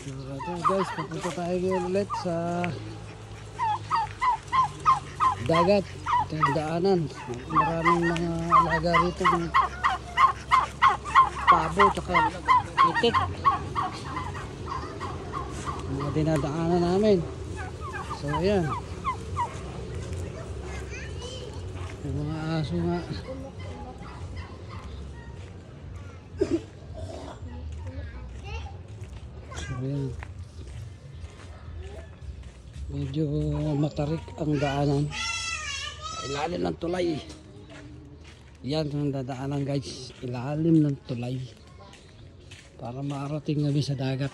So, guys, papunta tayo ngayon ulit sa dagat. Ito yung daanan. Maraming mga alaga rito ng pabo tsaka itik. Mga dinadaanan namin. So ayan. Yung mga aso nga. So ayan. Medyo matarik ang daanan. Ilalim ng tulay. Yan ang dadaanan guys. Ilalim ng tulay. Para makarating kami sa dagat.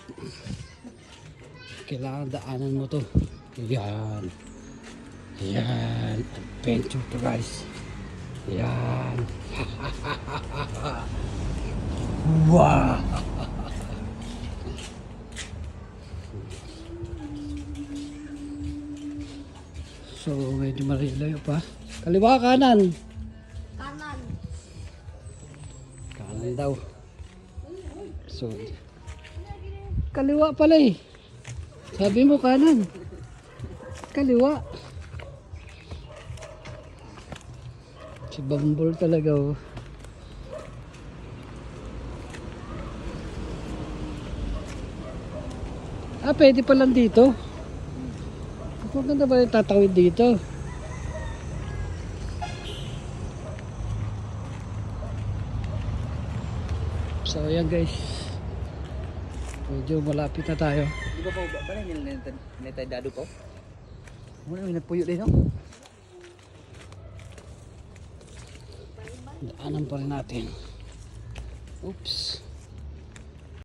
Kailangan daanan mo to. Yan. Yan. Adventure to guys. Yan. Wow. So medyo marilayo pa. Kaliwa kanan. Kanan. Kanan daw. So kaliwa pala eh. Sabi mo kanan. Kaliwa. Si Bambol talaga oh. Ah, pwede pa lang dito. Maganda ba yung tatawid dito? So ayan guys. Medyo malapit na tayo. Di ba po, ba na nitay dado po? Muna may nagpuyo din, no? Daanan pa rin natin. Oops.